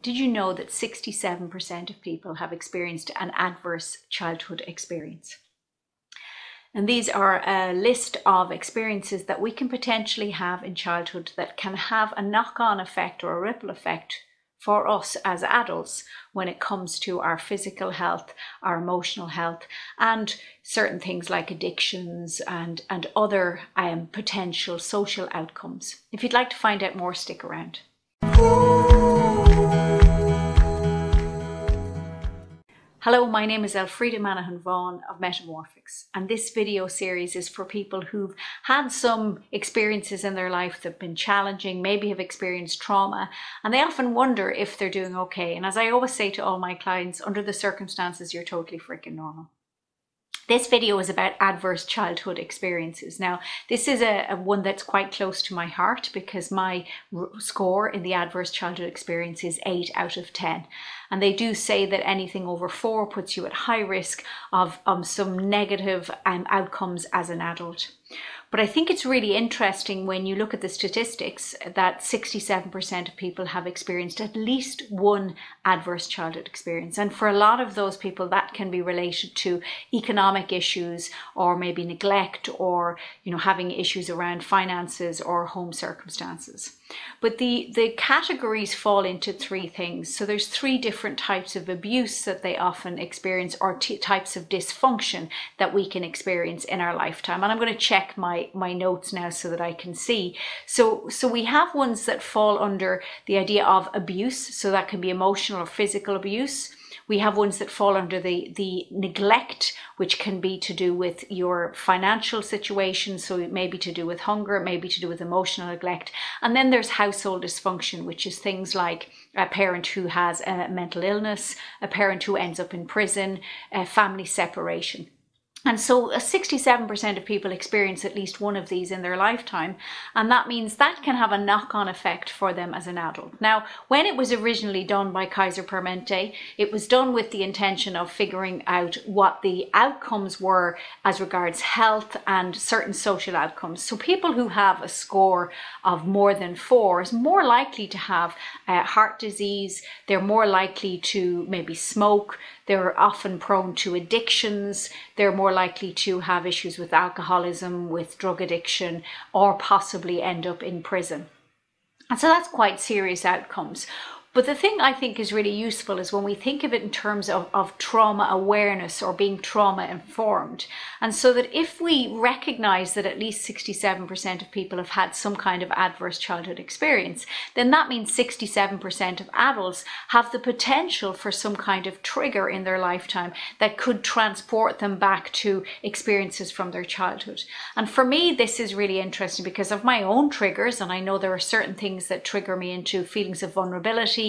Did you know that 67% of people have experienced an adverse childhood experience? And these are a list of experiences that we can potentially have in childhood that can have a knock-on effect or a ripple effect for us as adults when it comes to our physical health, our emotional health, and certain things like addictions and other potential social outcomes. If you'd like to find out more, stick around. Hello, my name is Elfreda Vaughan of Metta-morphics, and this video series is for people who've had some experiences in their life that have been challenging, maybe have experienced trauma, and they often wonder if they're doing okay. And as I always say to all my clients, under the circumstances, you're totally freaking normal. This video is about adverse childhood experiences. Now, this is a one that's quite close to my heart because my score in the adverse childhood experience is 8 out of 10. And they do say that anything over 4 puts you at high risk of some negative outcomes as an adult. But I think it's really interesting when you look at the statistics that 67% of people have experienced at least one adverse childhood experience. And for a lot of those people, that can be related to economic issues or maybe neglect or, having issues around finances or home circumstances. But the categories fall into 3 things. So there's 3 different types of abuse that they often experience, or types of dysfunction that we can experience in our lifetime. And I'm going to check my notes now so that I can see. So we have ones that fall under the idea of abuse. So that can be emotional or physical abuse. We have ones that fall under the neglect, which can be to do with your financial situation. So it may be to do with hunger, it may be to do with emotional neglect. And then there's household dysfunction, which is things like a parent who has a mental illness, a parent who ends up in prison, family separation. And so 67% of people experience at least one of these in their lifetime. And that means that can have a knock-on effect for them as an adult. Now, when it was originally done by Kaiser Permanente, it was done with the intention of figuring out what the outcomes were as regards health and certain social outcomes. So people who have a score of more than 4 is more likely to have heart disease. They're more likely to maybe smoke. They're often prone to addictions. They're more likely to have issues with alcoholism, with drug addiction, or possibly end up in prison. And so that's quite serious outcomes. But the thing I think is really useful is when we think of it in terms of trauma awareness or being trauma informed. And so that if we recognize that at least 67% of people have had some kind of adverse childhood experience, then that means 67% of adults have the potential for some kind of trigger in their lifetime that could transport them back to experiences from their childhood. And for me, this is really interesting because of my own triggers. And I know there are certain things that trigger me into feelings of vulnerability,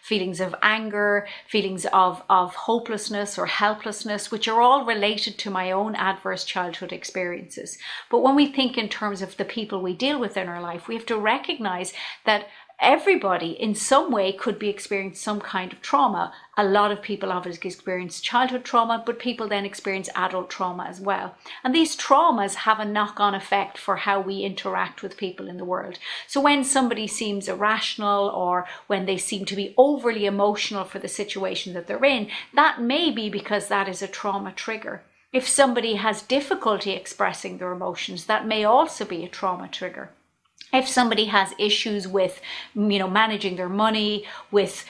feelings of anger, feelings of hopelessness or helplessness, which are all related to my own adverse childhood experiences. But when we think in terms of the people we deal with in our life, we have to recognize that everybody in some way could be experiencing some kind of trauma. A lot of people obviously experience childhood trauma, but people then experience adult trauma as well. And these traumas have a knock-on effect for how we interact with people in the world. So when somebody seems irrational or when they seem to be overly emotional for the situation that they're in, that may be because that is a trauma trigger. If somebody has difficulty expressing their emotions, that may also be a trauma trigger. If somebody has issues with, managing their money, with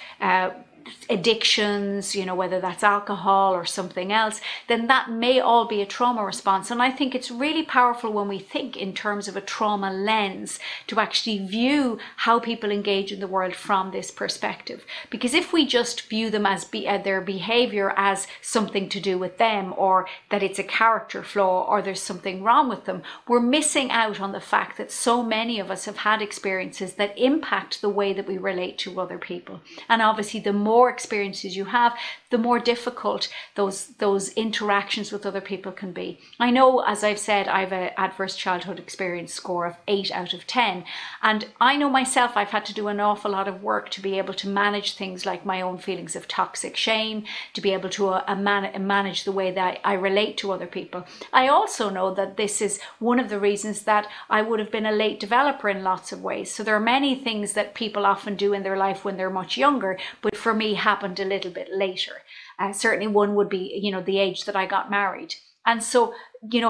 addictions, whether that's alcohol or something else, then that may all be a trauma response. And I think it's really powerful when we think in terms of a trauma lens to actually view how people engage in the world from this perspective. Because if we just view them as their behavior as something to do with them, or that it's a character flaw, or there's something wrong with them, we're missing out on the fact that so many of us have had experiences that impact the way that we relate to other people. And obviously, the more more experiences you have, the more difficult those interactions with other people can be. I know, as I've said, I have an adverse childhood experience score of 8 out of 10. And I know myself, I've had to do an awful lot of work to be able to manage things like my own feelings of toxic shame, to be able to manage the way that I relate to other people. I also know that this is one of the reasons that I would have been a late developer in lots of ways. So there are many things that people often do in their life when they're much younger, but for me happened a little bit later. Certainly one would be, the age that I got married. And so,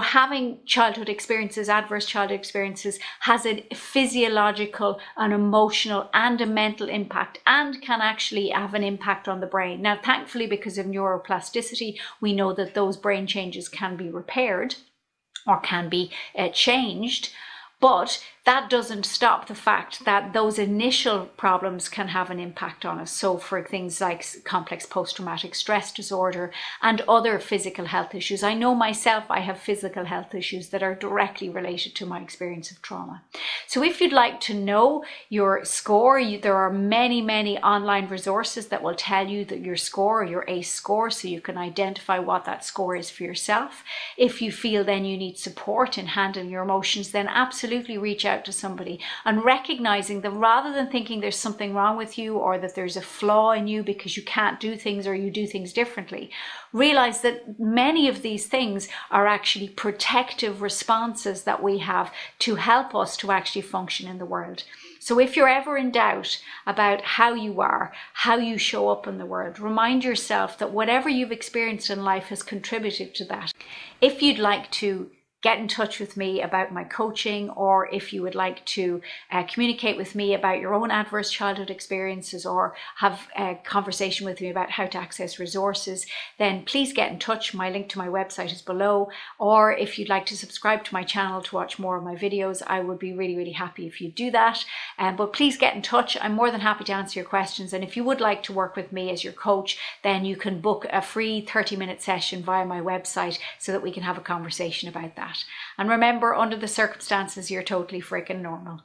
having childhood experiences, adverse childhood experiences, has a physiological, an emotional and a mental impact, and can actually have an impact on the brain. Now, thankfully, because of neuroplasticity, we know that those brain changes can be repaired or can be changed. But that doesn't stop the fact that those initial problems can have an impact on us. So for things like complex post-traumatic stress disorder and other physical health issues. I know myself, I have physical health issues that are directly related to my experience of trauma. So if you'd like to know your score, there are many, many online resources that will tell you that your score, your ACE score, so you can identify what that score is for yourself. If you feel then you need support in handling your emotions, then absolutely reach out to somebody, and recognizing that rather than thinking there's something wrong with you or that there's a flaw in you because you can't do things or you do things differently, realize that many of these things are actually protective responses that we have to help us to actually function in the world. So if you're ever in doubt about how you are, how you show up in the world, remind yourself that whatever you've experienced in life has contributed to that. If you'd like to get in touch with me about my coaching, or if you would like to communicate with me about your own adverse childhood experiences or have a conversation with me about how to access resources, then please get in touch. My link to my website is below. Or if you'd like to subscribe to my channel to watch more of my videos, I would be really, really happy if you do that. But please get in touch. I'm more than happy to answer your questions. And if you would like to work with me as your coach, then you can book a free 30-minute session via my website so that we can have a conversation about that. And remember, under the circumstances, you're totally freaking normal.